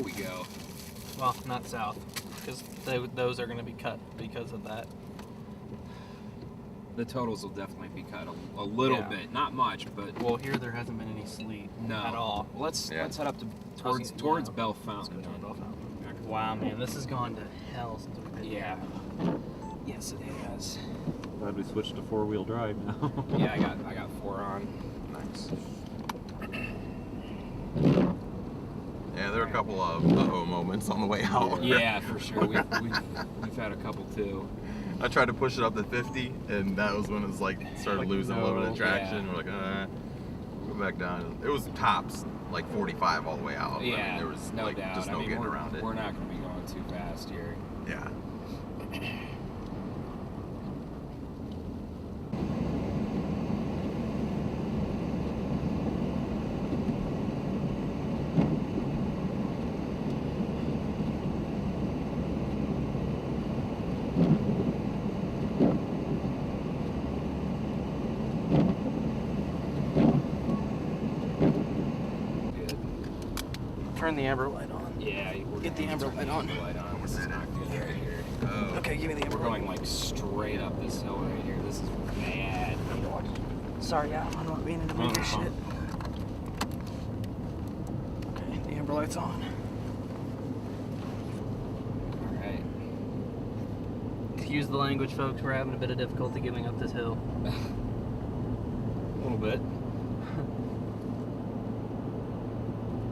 we go. Well, not south, because those are going to be cut because of that. The totals will definitely be cut a little bit, not much, but well, here there hasn't been any sleet at all. Let's head up towards Bell Fountain. Wow, man, this has gone to hell since we've been here. Yes, it has. Glad we switched to 4-wheel drive now. Yeah, I got 4 on. Nice. Yeah, there are a couple of uh-oh moments on the way out. Yeah, for sure. We've had a couple too. I tried to push it up to 50, and that was when it was like started losing a little bit of traction. We're like, go back down. It was tops like 45 all the way out. Yeah, I mean, there was no like doubt. just no getting around it. We're not going to be going too fast here. Yeah. Turn the amber light on. Yeah, Get the amber light on. This is not good right here. Oh. Okay, give me the amber We're light. going like straight up this hill right here. This is bad. Sorry, yeah, I'm not being into making shit. Okay, the amber light's on. Alright. Excuse the language, folks. We're having a bit of difficulty getting up this hill. A little bit.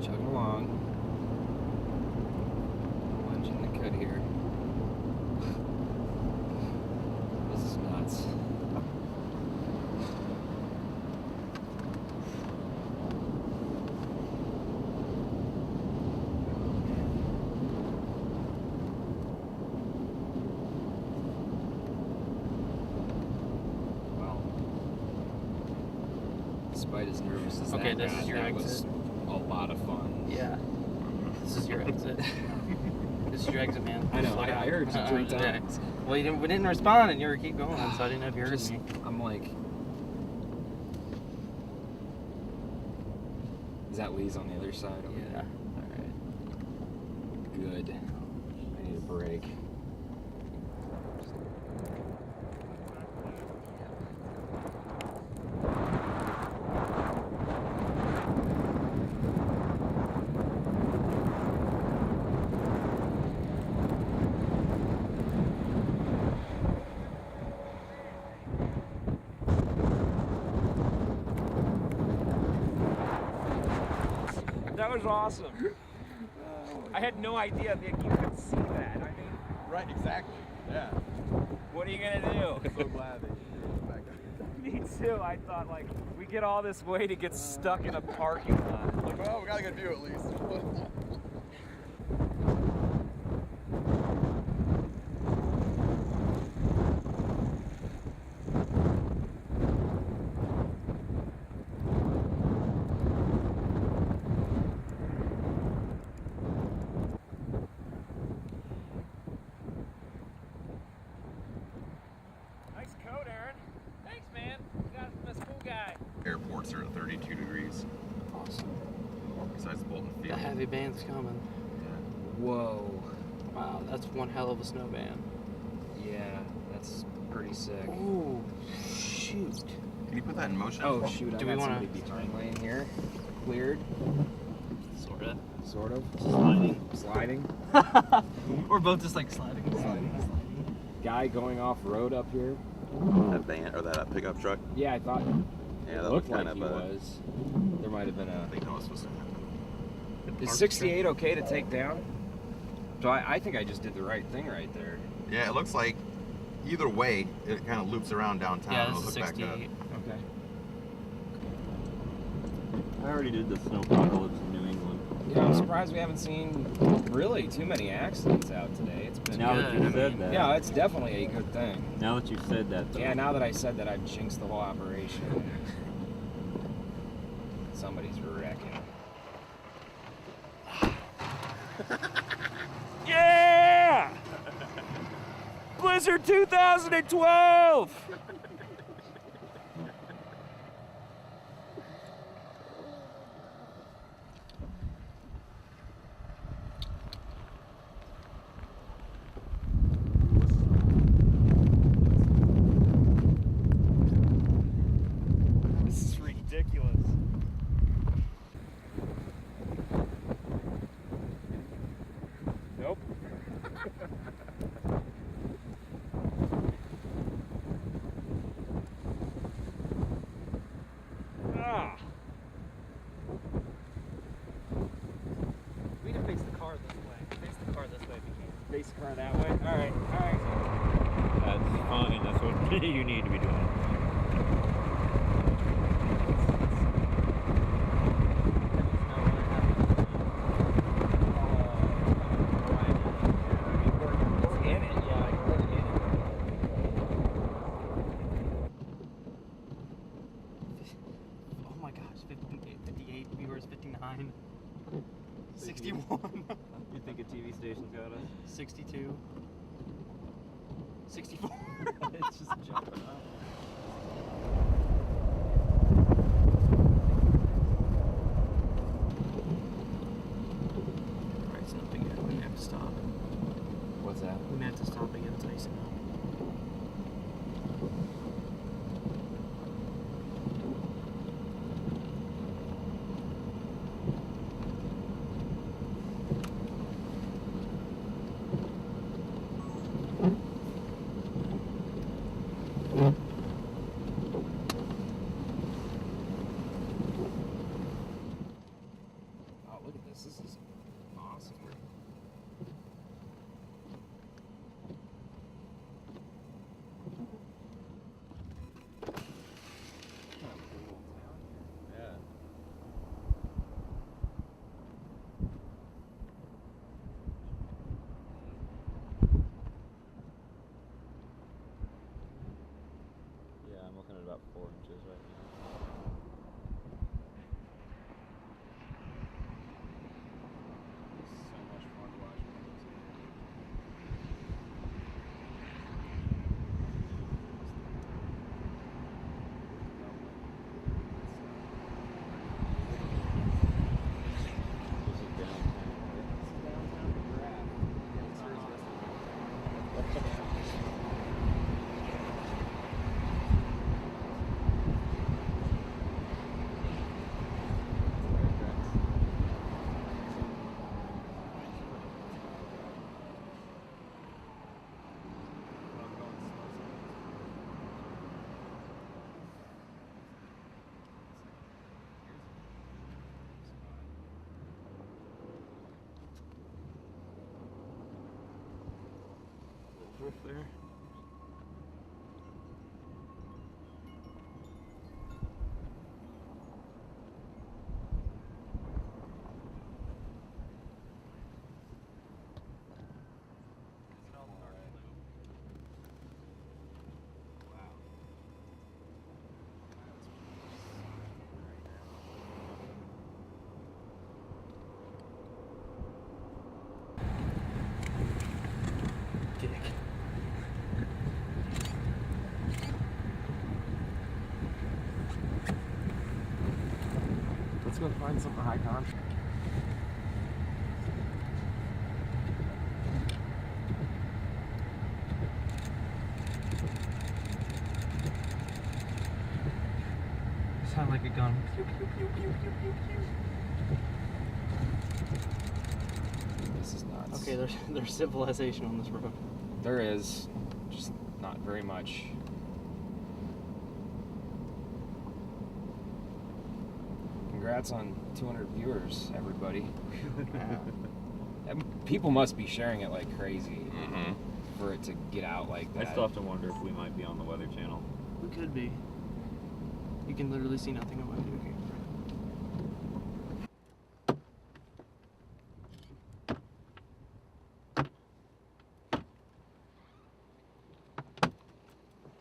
Chugging along. Lunging the cut here. This is nuts. Well, despite as nervous as Okay, that this got, is your that was exit. a lot of fun. Yeah. This is your exit. This is your exit, man. I know, Slow I down. heard you 3 times. Well, we didn't respond, and you were keep going, so I didn't know if you heard me. I'm like, is that Lee's on the other side? Over Yeah. there? All right. Good. I need a break. That was awesome. I had no idea that you could see that. I mean, Right, exactly. Yeah. what are you gonna do? So glad that you threw it back up. Me too. I thought like we get all this way to get stuck in a parking lot. Like, well, we got a good view at least. Nice coat, Aaron. Thanks, man. You got this cool guy. Airports are at 32 degrees. Awesome. Besides Bolton The Field. heavy band's coming. Whoa. Wow, that's one hell of a snow band. Yeah, that's pretty sick. Ooh, shoot. Can you put that in motion? Oh shoot, I Do we got wanna- somebody behind lane here. Cleared, Sorta. sort of. Sliding. Sliding. We're both just like sliding. Guy going off road up here. That van or that pickup truck. Yeah, I thought Yeah, it that looked looked like kind he of was. There might have been I a. think that was supposed to happen. Is 68 okay to take down? So I think I just did the right thing right there. Yeah, it looks like either way, it kind of loops around downtown Yeah, and this it'll is hook back up. 68. Okay. I already did the snowpocalypse in New England. Yeah, I'm surprised we haven't seen really too many accidents out today. It's been Now that you good. said that. yeah, it's definitely a good thing. Now that you said that, though. Yeah, now that I said that, I've jinxed the whole operation. Somebody's wrecking. Yeah! Blizzard 2012! need to be doing it. Oh my gosh, 58, 58 viewers, 59, 61, You think a TV station's got us? 62, 64. It's just jumping up. Alright, it's not big yet. We may have to stop. What's that? We may have to stop again. It's icing up. Oh, look at this. This is awesome. Yeah. Yeah, I'm looking at about 4 inches right now. It's so much fun to watch. This is downtown, right? Roof there. Dick. Let's go find something high contrast. Sound like a gun. Pew, pew, pew, pew, pew, pew, pew. This is nuts. Okay, there's civilization on this road. There is, just not very much. Congrats on 200 viewers, everybody. And people must be sharing it like crazy Mm-hmm. for it to get out like I that. still have to wonder if we might be on the Weather Channel. We could be. You can literally see nothing on my video camera.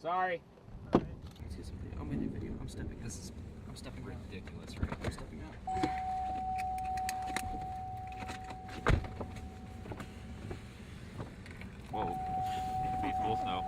Sorry. Let's get some video. I'll make a video. I'm stepping. I'm stepping right. Ridiculous, right? I'm stepping out. Whoa. Be full snow.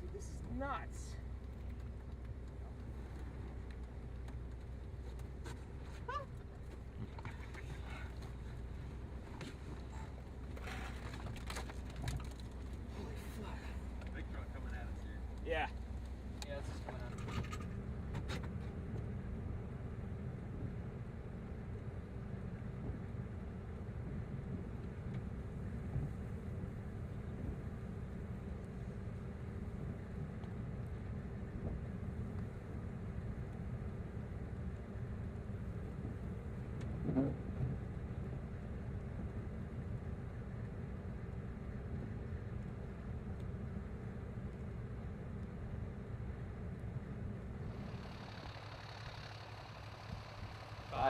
Dude, this is nuts.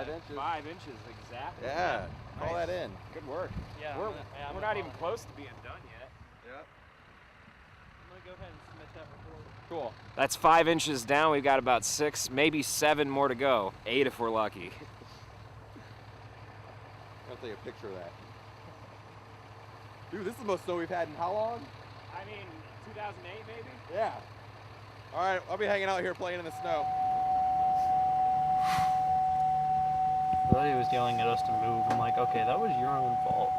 5 inches. 5 inches exactly. Yeah. Call Nice. that in. Good work. Yeah. We're not even close to being done yet. Yeah. I'm gonna go ahead and submit that report. Cool. That's 5 inches down. We've got about 6, maybe 7 more to go. 8 if we're lucky. I'll take a picture of that. Dude, this is the most snow we've had in how long? I mean, 2008 maybe? Yeah. All right, I'll be hanging out here playing in the snow. I thought he was yelling at us to move. I'm like, okay, that was your own fault.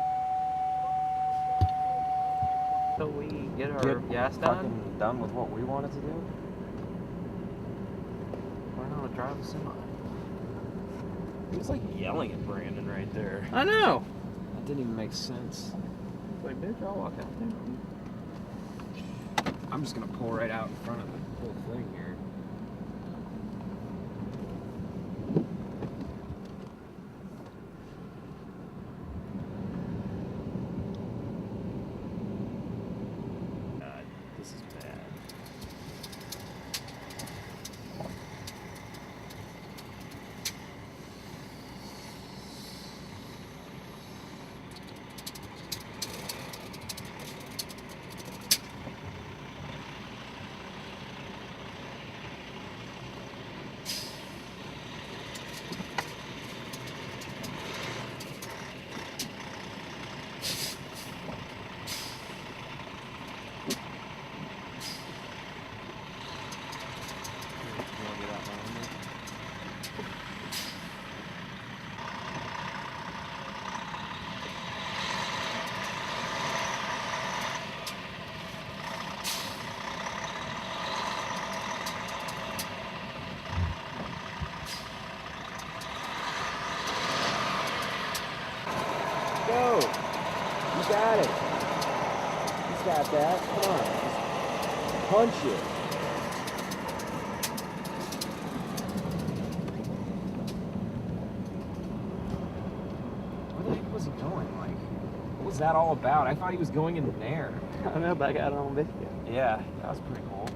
So we get our gas done. Done with what we wanted to do? Learn how to drive a semi. He was like yelling at Brandon right there. I know. That didn't even make sense. Like, bitch, I'll walk out there. I'm just gonna pull right out in front of the whole thing here. God, this is bad. Go! You got it! He's got that. Come on. Just punch it. Where the heck was he going? Like, what was that all about? I thought he was going in there. I know, but I got it on video. Yeah, that was pretty cool.